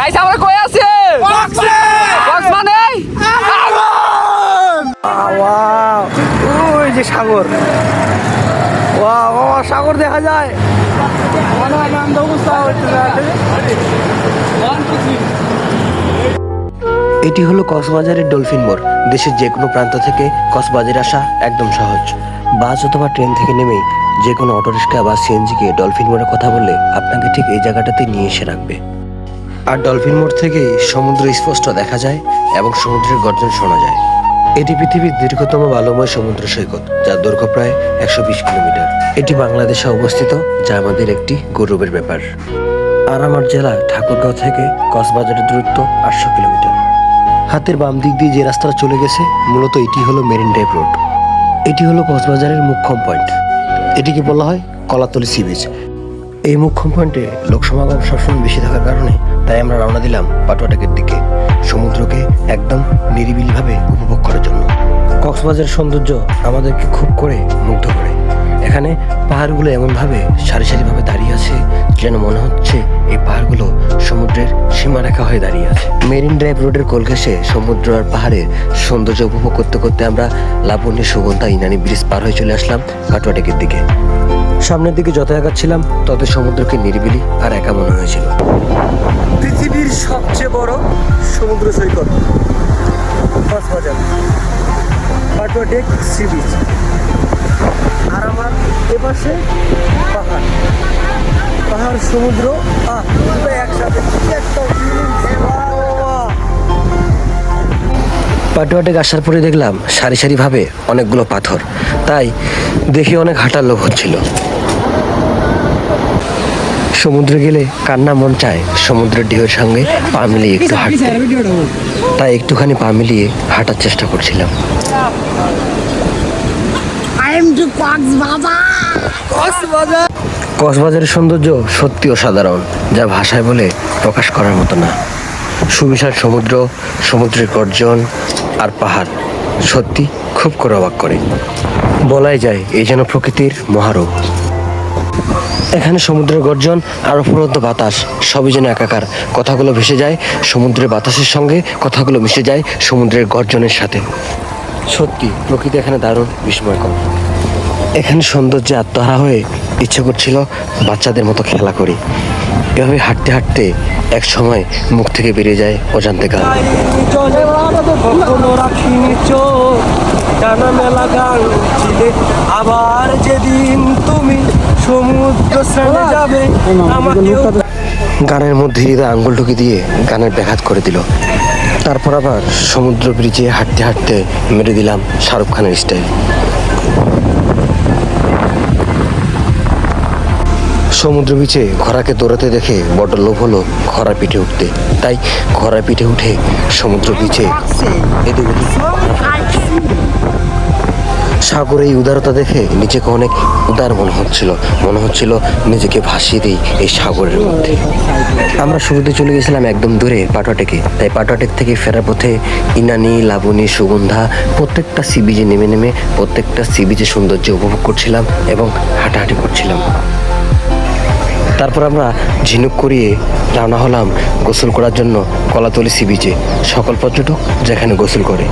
Guys আমরা কই আছি? কক্স মানে ওয়াও, ওই যে সাগর, ওয়াও সাগর দেখা যায়। এটি হলো কক্সবাজারের ডলফিন মোড়। দেশের যে কোনো প্রান্ত থেকে কক্সবাজারে আসা একদম সহজ। বাস অথবা ট্রেন থেকে নেমেই যে কোনো অটোরিক্সা বা সিএনজিকে ডলফিন মোড়ের কথা বললে আপনাকে ঠিক এই জায়গাটাতে নিয়ে এসে রাখবে। আর ডলফিন মোড় থেকেই সমুদ্র স্পষ্ট দেখা যায় এবং সমুদ্রের গর্জন শোনা যায়। এটি পৃথিবীর দীর্ঘতম বালুময় সমুদ্র সৈকত, যার দৈর্ঘ্য প্রায় 120 কিলোমিটার। এটি বাংলাদেশে অবস্থিত, যা আমাদের একটি গৌরবের ব্যাপার। আরামবাগ জেলা ঠাকুরগাঁও থেকে কক্সবাজারের দূরত্ব 800 কিলোমিটার। হাতের বাম দিক দিয়ে যে রাস্তাটা চলে গেছে, মূলত এটি হলো মেরিন ড্রাইভ রোড। এটি হলো কক্সবাজারের মুখ্যম পয়েন্ট। এটিকে বলা হয় কলাতলি সি বিচ। এই মুখ্যম পয়েন্টে লোক সমাগম সবসময় বেশি থাকার কারণে তাই আমরা রওনা দিলাম পাটুয়াটেকের দিকে, সমুদ্রকে একদম নিরিবিলিভাবে উপভোগ করার জন্য। কক্সবাজারের সৌন্দর্য আমাদেরকে খুব করে মুগ্ধ করে। এখানে পাহাড়গুলো এমনভাবে সারি সারিভাবে দাঁড়িয়ে আছে যেন মনে হচ্ছে এই পাহাড়গুলো সমুদ্রের সীমারেখা হয়ে দাঁড়িয়ে আছে। মেরিন ড্রাইভ রোডের কোল ঘেঁষে সমুদ্র আর পাহাড়ের সৌন্দর্য উপভোগ করতে করতে আমরা লাবণী, সুগন্ধা, ইনানি ব্রিজ পার হয়ে চলে আসলাম পাটুয়াটেকের দিকে। সামনের দিকে যত এগাচ্ছিলাম তত সমুদ্রকে নিরিবিলি আর একা মনে হয়েছিল। পৃথিবীর সবচেয়ে বড় সমুদ্র সৈকত কক্সবাজার পাটুয়াটেক সি বিচ। আর আমার এপাশে পাহাড়, পাহাড়, সমুদ্র একসাথে। পাটুয়াটেক আসার পরে দেখলাম সারি সারিভাবে অনেকগুলো পাথর, তাই দেখে অনেক হাঁটার লোক হচ্ছিল। সমুদ্রে গেলে কান্না মন চায় সমুদ্রের ঢেউয়ের সঙ্গে পা মিলিয়ে একটু হাঁটতে, তাই একটুখানি পা মিলিয়ে হাঁটার চেষ্টা করছিলাম। কক্সবাজারের সৌন্দর্য সত্যি অসাধারণ, যা ভাষায় বলে প্রকাশ করার মতো না। সুবিশাল সমুদ্র, সমুদ্রের গর্জন আর পাহাড় সত্যি খুব করে অবাক করে। বলাই যায় এই যেন প্রকৃতির মহারূপ। এখানে সমুদ্রের গর্জন আর অফুরন্ত বাতাস সবই যেন একাকার। কথাগুলো ভেসে যায় সমুদ্রের বাতাসের সঙ্গে, কথাগুলো মিশে যায় সমুদ্রের গর্জনের সাথে। সত্যি প্রকৃতি এখানে দারুণ বিস্ময়কর। এখানে সৌন্দর্যে আত্মহারা হয়ে ইচ্ছে করছিল বাচ্চাদের মতো খেলা করি। এভাবে হাঁটতে হাঁটতে এক সময় মুখ থেকে বেরিয়ে যায় অজান্তে গান। আবার যেদিন তুমি সমুদ্র স্নানে যাবে, গানের মধ্যে হৃদয় আঙ্গুল ঢুকে দিয়ে গানের ব্যাঘাত করে দিল। তারপর আবার সমুদ্র ব্রিজে হাঁটতে হাঁটতে মেরে দিলাম শাহরুখ খানের স্টাইল। সমুদ্র বিচে ঘোড়াকে দৌড়াতে দেখে বড় লোভ হলো ঘোড়ার পিঠে উঠতে, তাই ঘোড়ার পিঠে উঠে সমুদ্র বিচে এদিক ওদিক। সাগরের এই উদারতা দেখে নিজেকে অনেক উদার মনে হচ্ছিল নিজেকে ভাসিয়ে দিই এই সাগরের মধ্যে। আমরা শুরুতে চলে গেছিলাম একদম দূরে পাটুয়াটেকে, তাই পাটুয়াটেক থেকে ফেরার পথে ইনানি, লাবণী, সুগন্ধা প্রত্যেকটা সি বিচে নেমে প্রত্যেকটা সি বিচের সৌন্দর্য উপভোগ করছিলাম এবং হাঁটাহাঁটি করছিলাম। তারপর আমরা ঝিনুক করিয়ে রওনা হলাম গোসল করার জন্য কলাতলি সি বিচে। সকল পর্যটক যেখানে গোসল করে।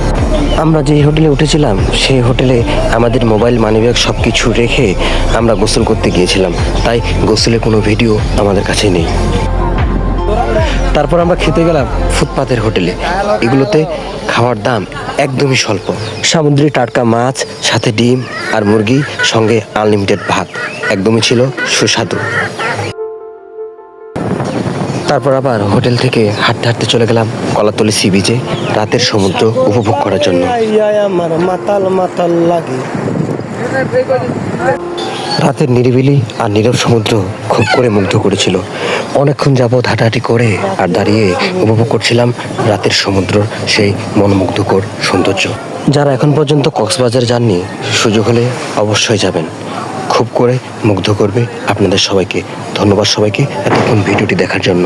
আমরা যেই হোটেলে উঠেছিলাম সেই হোটেলে আমাদের মোবাইল, মানিব্যাগ সব কিছু রেখে আমরা গোসল করতে গিয়েছিলাম, তাই গোসলের কোনো ভিডিও আমাদের কাছে নেই। তারপর আমরা খেতে গেলাম ফুটপাতের হোটেলে। এগুলোতে খাওয়ার দাম একদমই স্বল্প। সামুদ্রিক টাটকা মাছ, সাথে ডিম আর মুরগি, সঙ্গে আনলিমিটেড ভাত, একদমই ছিল সুস্বাদু। তারপর আবার হোটেল থেকে হাঁটতে হাঁটতে চলে গেলাম কলাতলি সি বিচে রাতের সমুদ্র উপভোগ করার জন্য। রাতের নিরিবিলি আর নীরব সমুদ্র খুব করে মুগ্ধ করেছিল। অনেকক্ষণ যাবৎ হাঁটাহাঁটি করে আর দাঁড়িয়ে উপভোগ করছিলাম রাতের সমুদ্র সেই মনোমুগ্ধকর সৌন্দর্য। যারা এখন পর্যন্ত কক্সবাজার যাননি, সুযোগ হলে অবশ্যই যাবেন। খুব করে মুগ্ধ করবে আপনাদের সবাইকে। ধন্যবাদ সবাইকে এতক্ষণ ভিডিওটি দেখার জন্য।